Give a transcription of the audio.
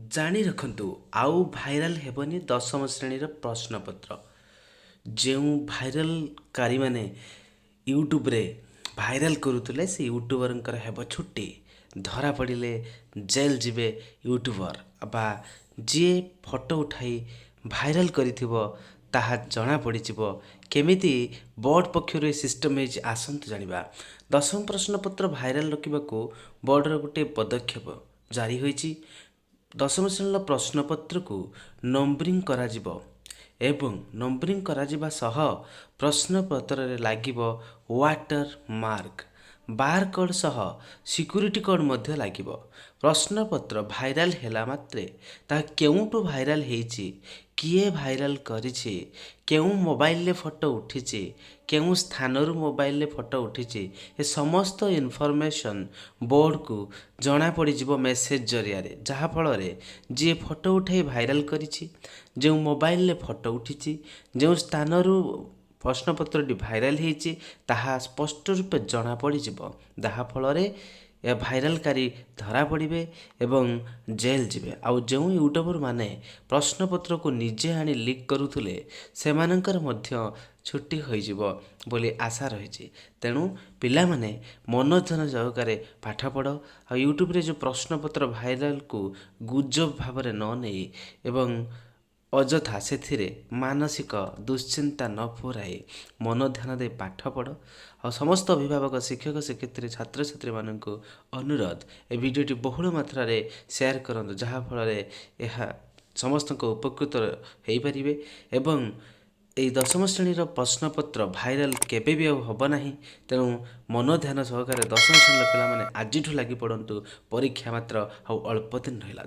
ଜାଣି ରଖନ୍ତୁ ଆଉ ଭାଇରାଲ ହେବନି ଦଶମ ଶ୍ରେଣୀର ପ୍ରଶ୍ନପତ୍ର। ଯେଉଁ ଭାଇରାଲକାରୀମାନେ ୟୁଟ୍ୟୁବରେ ଭାଇରାଲ କରୁଥିଲେ ସେ ୟୁଟ୍ୟୁବରଙ୍କର ହେବ ଛୁଟି। ଧରା ପଡ଼ିଲେ ଜେଲ୍ ଯିବେ ୟୁଟ୍ୟୁବର ବା ଯିଏ ଫଟୋ ଉଠାଇ ଭାଇରାଲ କରିଥିବ ତାହା ଜଣାପଡ଼ିଯିବ। କେମିତି ବୋର୍ଡ଼ ପକ୍ଷରୁ ଏ ସିଷ୍ଟମ୍ ହେଇଛି ଆସନ୍ତୁ ଜାଣିବା। ଦଶମ ପ୍ରଶ୍ନପତ୍ର ଭାଇରାଲ ରଖିବାକୁ ବୋର୍ଡ଼ର ଗୋଟିଏ ପଦକ୍ଷେପ ଜାରି ହୋଇଛି। ଦଶମ ଶ୍ରେଣୀର ପ୍ରଶ୍ନପତ୍ରକୁ ନମ୍ବରିଂ କରାଯିବ ଏବଂ ନମ୍ବରିଂ କରାଯିବା ସହ ପ୍ରଶ୍ନପତ୍ରରେ ଲାଗିବ ୱାଟର ମାର୍କ, ବାରକୋଡ୍ ସହ ସିକ୍ୟୁରିଟି କୋଡ୍ ମଧ୍ୟ ଲାଗିବ। ପ୍ରଶ୍ନପତ୍ର ଭାଇରାଲ ହେଲା ମାତ୍ରେ ତାହା କେଉଁଠୁ ଭାଇରାଲ ହେଇଛି, କିଏ ଭାଇରାଲ କରିଛି, କେଉଁ ମୋବାଇଲରେ ଫଟୋ ଉଠିଛି, କେଉଁ ସ୍ଥାନରୁ ମୋବାଇଲରେ ଫଟୋ ଉଠିଛି, ଏ ସମସ୍ତ ଇନଫର୍ମେସନ୍ ବୋର୍ଡ଼କୁ ଜଣାପଡ଼ିଯିବ ମେସେଜ ଜରିଆରେ। ଯାହାଫଳରେ ଯିଏ ଫଟୋ ଉଠାଇ ଭାଇରାଲ କରିଛି, ଯେଉଁ ମୋବାଇଲରେ ଫଟୋ ଉଠିଛି, ଯେଉଁ ସ୍ଥାନରୁ ପ୍ରଶ୍ନପତ୍ରଟି ଭାଇରାଲ ହେଇଛି ତାହା ସ୍ପଷ୍ଟ ରୂପେ ଜଣାପଡ଼ିଯିବ। ଯାହାଫଳରେ ଏ ଭାଇରାଲକାରୀ ଧରା ପଡ଼ିବେ ଏବଂ ଜେଲ୍ ଯିବେ। ଆଉ ଯେଉଁ ୟୁଟ୍ୟୁବର ମାନେ ପ୍ରଶ୍ନପତ୍ରକୁ ନିଜେ ଆଣି ଲିକ୍ କରୁଥିଲେ ସେମାନଙ୍କର ମଧ୍ୟ ଛୁଟି ହୋଇଯିବ ବୋଲି ଆଶା ରହିଛି। ତେଣୁ ପିଲାମାନେ ମନଧ୍ୟାନ ସହକାରେ ପାଠ ପଢ଼। ଆଉ ୟୁଟ୍ୟୁବରେ ଯେଉଁ ପ୍ରଶ୍ନପତ୍ର ଭାଇରାଲକୁ ଗୁଜବ ଭାବରେ ନ ନେଇ ଏବଂ ଅଯଥା ସେଥିରେ ମାନସିକ ଦୁଶ୍ଚିନ୍ତା ନ ପୁରାଇ ମନ ଧ୍ୟାନ ଦେଇ ପାଠ ପଢ଼। ଆଉ ସମସ୍ତ ଅଭିଭାବକ, ଶିକ୍ଷକ, ଶିକ୍ଷୟିତ୍ରୀ, ଛାତ୍ରଛାତ୍ରୀମାନଙ୍କୁ ଅନୁରୋଧ ଏ ଭିଡ଼ିଓଟି ବହୁଳ ମାତ୍ରାରେ ସେୟାର କରନ୍ତୁ, ଯାହାଫଳରେ ଏହା ସମସ୍ତଙ୍କ ଉପକୃତ ହୋଇପାରିବେ ଏବଂ ଏହି ଦଶମ ଶ୍ରେଣୀର ପ୍ରଶ୍ନପତ୍ର ଭାଇରାଲ କେବେ ବି ଆଉ ହେବ ନାହିଁ। ତେଣୁ ମନ ଧ୍ୟାନ ସହକାରେ ଦଶମ ଶ୍ରେଣୀର ପିଲାମାନେ ଆଜିଠୁ ଲାଗି ପଡ଼ନ୍ତୁ। ପରୀକ୍ଷା ମାତ୍ର ଆଉ ଅଳ୍ପ ଦିନ ରହିଲା।